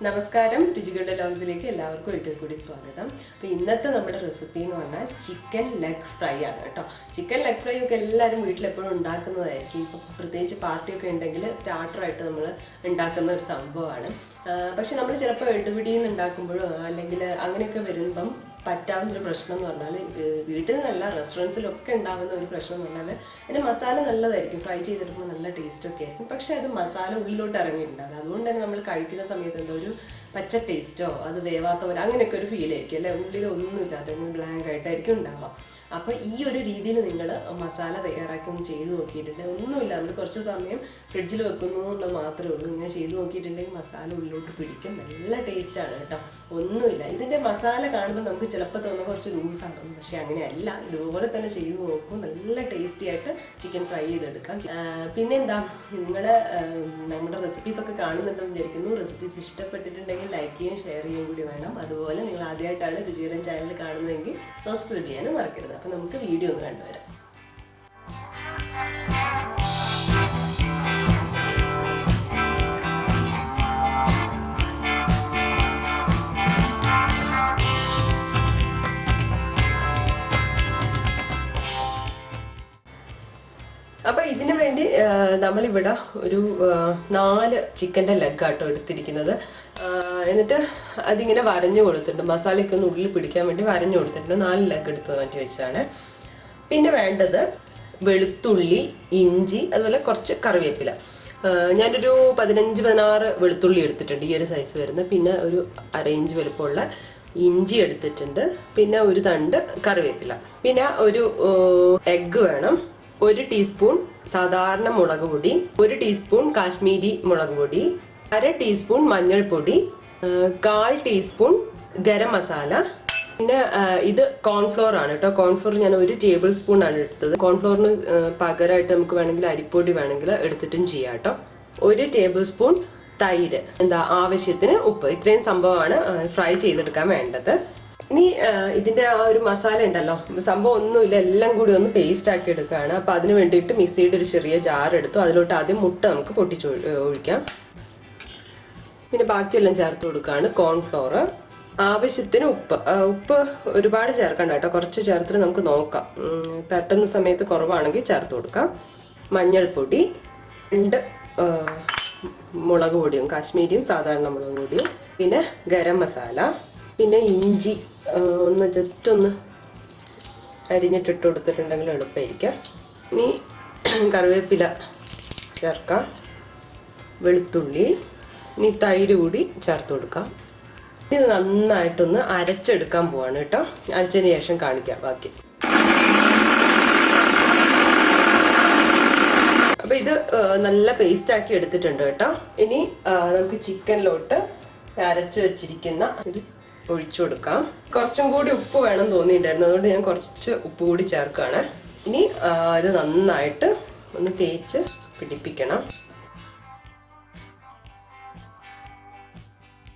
നമസ്കാരം രുചികളുടെ ലോകത്തിലേക്ക് എല്ലാവർക്കും ഒരിക്കൽ കൂടി സ്വാഗതം. അപ്പോൾ ഇന്നത്തെ നമ്മുടെ റെസിപ്പി എന്ന് പറഞ്ഞാൽ ചിക്കൻ ലെഗ് ഫ്രൈ ആണ് കേട്ടോ. ചിക്കൻ ലെഗ് ഫ്രൈ ഒക്കെ എല്ലാവരും വീട്ടിലെപ്പോഴും ഉണ്ടാക്കുന്നതായിരിക്കും. ഇപ്പോൾ പ്രത്യേകിച്ച് പാർട്ടിയൊക്കെ ഉണ്ടെങ്കിൽ സ്റ്റാർട്ടറായിട്ട് നമ്മൾ ഉണ്ടാക്കുന്ന ഒരു സംഭവമാണ്. പക്ഷെ നമ്മൾ ചിലപ്പോൾ എടുപിടിയിൽ നിന്ന് ഉണ്ടാക്കുമ്പോഴോ അല്ലെങ്കിൽ അങ്ങനെയൊക്കെ വരുമ്പം പറ്റാവുന്നൊരു പ്രശ്നം എന്ന് പറഞ്ഞാൽ വീട്ടിൽ നിന്നല്ല റെസ്റ്റോറൻറ്റ്സിലൊക്കെ ഉണ്ടാകുന്ന ഒരു പ്രശ്നം എന്ന് പറഞ്ഞാൽ അതിൻ്റെ മസാല നല്ലതായിരിക്കും, ഫ്രൈ ചെയ്തെടുക്കുമ്പോൾ നല്ല ടേസ്റ്റൊക്കെ ആയിരിക്കും. പക്ഷേ അത് മസാല ഉള്ളിലോട്ട് ഇറങ്ങിയിട്ടുണ്ടാകും. അതുകൊണ്ട് തന്നെ നമ്മൾ കഴിക്കുന്ന സമയത്ത് എന്താ ഒരു പച്ച ടേസ്റ്റോ അത് വേവാത്ത പോലെ അങ്ങനെയൊക്കെ ഒരു ഫീൽ ആയിരിക്കും അല്ലേ, ഉള്ളിൽ ഒന്നുമില്ലാതെ ബ്ലാങ്ക് ആയിട്ടായിരിക്കും ഉണ്ടാവുക. അപ്പോൾ ഈ ഒരു രീതിയിൽ നിങ്ങൾ മസാല തയ്യാറാക്കി ഒന്ന് ചെയ്ത് നോക്കിയിട്ടുണ്ടെങ്കിൽ ഒന്നുമില്ല, നമ്മൾ കുറച്ച് സമയം ഫ്രിഡ്ജിൽ വെക്കുന്നു എന്നുള്ളത് മാത്രമേ ഉള്ളൂ. ഇങ്ങനെ ചെയ്ത് നോക്കിയിട്ടുണ്ടെങ്കിൽ മസാല ഉള്ളിലോട്ട് പിടിക്കും, നല്ല ടേസ്റ്റാണ് കേട്ടോ. ഒന്നുമില്ല, ഇതിൻ്റെ മസാല കാണുമ്പോൾ നമുക്ക് ചിലപ്പോൾ തോന്നുന്ന കുറച്ച് ലൂസാണ്, പക്ഷേ അങ്ങനെയല്ല. ഇതുപോലെ തന്നെ ചെയ്ത് നോക്കും, നല്ല ടേസ്റ്റി ആയിട്ട് ചിക്കൻ ഫ്രൈ ചെയ്തെടുക്കാം. പിന്നെ എന്താ, നിങ്ങൾ നമ്മുടെ റെസിപ്പീസൊക്കെ കാണുന്നുണ്ടെന്ന് വിചാരിക്കുന്നു. റെസിപ്പീസ് ഇഷ്ടപ്പെട്ടിട്ടുണ്ടെങ്കിൽ ലൈക്ക് ചെയ്യുകയും ഷെയർ ചെയ്യുകയും കൂടി വേണം. അതുപോലെ നിങ്ങൾ ആദ്യമായിട്ടാണ് രുചികരൻ ചാനൽ കാണുന്നതെങ്കിൽ സബ്സ്ക്രൈബ് ചെയ്യാനും മറക്കരുത്. അപ്പോൾ നമുക്ക് വീഡിയോ ഒന്ന് കണ്ടുവരാം. അപ്പോൾ ഇതിനു വേണ്ടി നമ്മളിവിടെ ഒരു 4 ചിക്കൻ്റെ ലെഗാട്ടോ എടുത്തിരിക്കുന്നത്. എന്നിട്ട് അതിങ്ങനെ വരഞ്ഞു കൊടുത്തിട്ടുണ്ട്, മസാലയ്ക്ക് ഒന്ന് ഉള്ളിൽ പിടിക്കാൻ വേണ്ടി വരഞ്ഞു കൊടുത്തിട്ടുണ്ട്. 4 ലെഗ് എടുത്ത് മാറ്റി വെച്ചാണ്. പിന്നെ വേണ്ടത് വെളുത്തുള്ളി, ഇഞ്ചി, അതുപോലെ കുറച്ച് കറിവേപ്പില. ഞാനൊരു 15-16 വെളുത്തുള്ളി എടുത്തിട്ടുണ്ട്, ഈ ഒരു സൈസ് വരുന്നത്. പിന്നെ ഒരു 1/2 ഇഞ്ച് വലുപ്പമുള്ള ഇഞ്ചി എടുത്തിട്ടുണ്ട്. പിന്നെ ഒരു തണ്ട് കറിവേപ്പില. പിന്നെ ഒരു എഗ്ഗ് വേണം. 1 ടീസ്പൂൺ സാധാരണ മുളക് പൊടി, 1 ടീസ്പൂൺ കാശ്മീരി മുളക് പൊടി, 1/2 ടീസ്പൂൺ മഞ്ഞൾപ്പൊടി, 1/4 ടീസ്പൂൺ ഗരം മസാല. പിന്നെ ഇത് കോൺഫ്ലോർ ആണ് കേട്ടോ. കോൺഫ്ലോർ ഞാൻ 1 ടേബിൾ സ്പൂൺ ആണ് എടുത്തത്. കോൺഫ്ലോറിന് പകരമായിട്ട് നമുക്ക് വേണമെങ്കിൽ അരിപ്പൊടി വേണമെങ്കിൽ എടുത്തിട്ടും ചെയ്യാം കേട്ടോ. 1 ടേബിൾ സ്പൂൺ തൈര്, ആവശ്യത്തിന് ഉപ്പ്. ഇത്രയും സംഭവമാണ് ഫ്രൈ ചെയ്തെടുക്കാൻ വേണ്ടത്. ഇനി ഇതിൻ്റെ ആ ഒരു മസാല ഉണ്ടല്ലോ, സംഭവം ഒന്നുമില്ല, എല്ലാം കൂടി ഒന്ന് പേസ്റ്റ് ആക്കി എടുക്കുകയാണ്. അപ്പോൾ അതിന് വേണ്ടിയിട്ട് മിക്സിയുടെ ഒരു ചെറിയ ജാർ എടുത്തു. അതിലോട്ട് ആദ്യം മുട്ട നമുക്ക് പൊട്ടിച്ച് ഒഴിക്കാം. പിന്നെ ബാക്കിയെല്ലാം ചേർത്ത് കൊടുക്കുകയാണ്. കോൺഫ്ലോർ, ആവശ്യത്തിന് ഉപ്പ് ഒരുപാട് ചേർക്കണ്ട കേട്ടോ, കുറച്ച് ചേർത്തിട്ട് നമുക്ക് നോക്കാം. പെട്ടെന്ന് സമയത്ത് കുറവാണെങ്കിൽ ചേർത്ത് കൊടുക്കാം. മഞ്ഞൾപ്പൊടി, 2 മുളക് പൊടിയും, കാശ്മീരിയും സാധാരണ മുളക് പൊടിയും, പിന്നെ ഗരം മസാല, പിന്നെ ഇഞ്ചി ഒന്ന് ജസ്റ്റ് ഒന്ന് അരിഞ്ഞിട്ടിട്ട് കൊടുത്തിട്ടുണ്ടെങ്കിൽ എളുപ്പമായിരിക്കാം. ഇനി കറിവേപ്പില ചേർക്കാം, വെളുത്തുള്ളി, ഇനി തൈര് കൂടി ചേർത്ത് കൊടുക്കാം. ഇത് നന്നായിട്ടൊന്ന് അരച്ചെടുക്കാൻ പോവാണ് കേട്ടോ. അരച്ചതിന് ശേഷം കാണിക്കാം ബാക്കി. അപ്പോൾ ഇത് നല്ല പേസ്റ്റാക്കി എടുത്തിട്ടുണ്ട് കേട്ടോ. ഇനി നമുക്ക് ചിക്കനിലോട്ട് അരച്ച് വെച്ചിരിക്കുന്ന ഇത് ഒഴിച്ചു കൊടുക്കാം. കുറച്ചും കൂടി ഉപ്പ് വേണം തോന്നിയിട്ടുണ്ടായിരുന്നു, അതുകൊണ്ട് ഞാൻ കുറച്ച് ഉപ്പ് കൂടി ചേർക്കുകയാണ്. ഇനി ഇത് നന്നായിട്ട് ഒന്ന് തേച്ച് പിടിപ്പിക്കണം.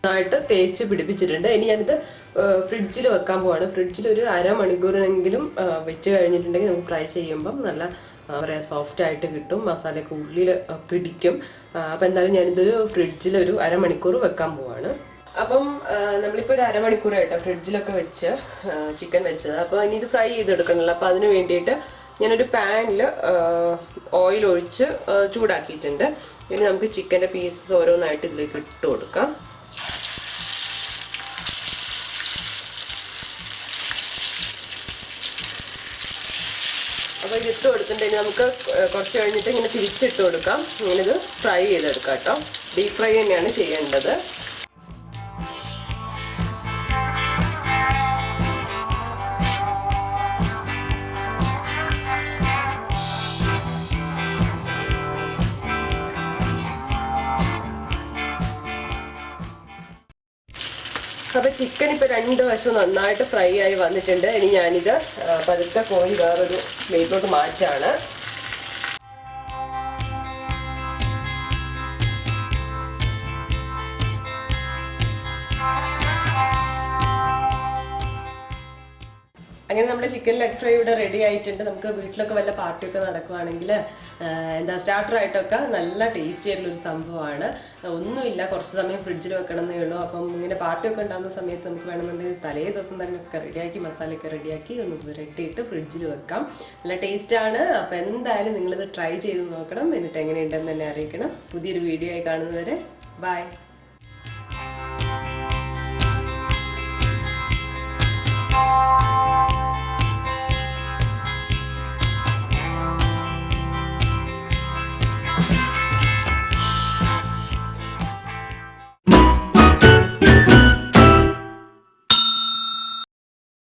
നന്നായിട്ട് തേച്ച് പിടിപ്പിച്ചിട്ടുണ്ട്. ഇനി ഞാനിത് ഫ്രിഡ്ജിൽ വെക്കാൻ പോവാണ്. ഫ്രിഡ്ജിൽ ഒരു 1/2 മണിക്കൂറിനെങ്കിലും വെച്ച് കഴിഞ്ഞിട്ടുണ്ടെങ്കിൽ നമുക്ക് ഫ്രൈ ചെയ്യുമ്പം നല്ല പറയാ സോഫ്റ്റ് ആയിട്ട് കിട്ടും, മസാലയൊക്കെ ഉള്ളിൽ പിടിക്കും. അപ്പം എന്തായാലും ഞാനിത് ഫ്രിഡ്ജിൽ ഒരു 1/2 മണിക്കൂർ വെക്കാൻ പോവാണ്. അപ്പം നമ്മളിപ്പോൾ ഒരു 1/2 മണിക്കൂറായിട്ടോ ഫ്രിഡ്ജിലൊക്കെ വെച്ച് ചിക്കൻ വെച്ചത്. അപ്പോൾ ഇനി ഇത് ഫ്രൈ ചെയ്തെടുക്കണമല്ലോ. അപ്പോൾ അതിന് വേണ്ടിയിട്ട് ഞാനൊരു പാനിൽ ഓയിൽ ഒഴിച്ച് ചൂടാക്കിയിട്ടുണ്ട്. ഇനി നമുക്ക് ചിക്കൻ്റെ പീസസ് ഓരോന്നായിട്ട് ഇതിലേക്ക് ഇട്ട് കൊടുക്കാം. അപ്പോൾ ഇതിട്ട് കൊടുത്തിട്ടുണ്ടെങ്കിൽ നമുക്ക് കുറച്ച് കഴിഞ്ഞിട്ട് ഇങ്ങനെ തിരിച്ചിട്ട് കൊടുക്കാം. ഇങ്ങനെ ഇത് ഫ്രൈ ചെയ്തെടുക്കാം കേട്ടോ. ഡീപ് ഫ്രൈ തന്നെയാണ് ചെയ്യേണ്ടത്. അപ്പോൾ ചിക്കൻ ഇപ്പോൾ 2 വശവും നന്നായിട്ട് ഫ്രൈ ആയി വന്നിട്ടുണ്ട്. ഇനി ഞാനിത് പതുക്കെ കോരി വേറൊരു പ്ലേറ്റിലോട്ട് മാറ്റാണ്. അങ്ങനെ നമ്മുടെ ചിക്കൻ ലെഗ് ഫ്രൈ ഇവിടെ റെഡി ആയിട്ടുണ്ട്. നമുക്ക് വീട്ടിലൊക്കെ വല്ല പാർട്ടിയൊക്കെ നടക്കുവാണെങ്കിൽ എന്താ സ്റ്റാർട്ടറായിട്ടൊക്കെ നല്ല ടേസ്റ്റി ആയിട്ടുള്ള ഒരു സംഭവമാണ്. ഒന്നുമില്ല, കുറച്ച് സമയം ഫ്രിഡ്ജിൽ വെക്കണം എന്നേ ഉള്ളൂ. അപ്പം ഇങ്ങനെ പാർട്ടിയൊക്കെ ഉണ്ടാകുന്ന സമയത്ത് നമുക്ക് വേണമെന്നുണ്ടെങ്കിൽ തലേ ദിവസം തന്നെ ഒക്കെ റെഡിയാക്കി മസാലയൊക്കെ റെഡിയാക്കി ഒന്ന് പുരട്ടിയിട്ട് ഫ്രിഡ്ജിൽ വെക്കാം. നല്ല ടേസ്റ്റാണ്. അപ്പോൾ എന്തായാലും നിങ്ങളിത് ട്രൈ ചെയ്ത് നോക്കണം. എന്നിട്ട് എങ്ങനെയുണ്ടെന്ന് തന്നെ അറിയിക്കണം. പുതിയൊരു വീഡിയോ ആയി കാണുന്നവരെ ബൈ.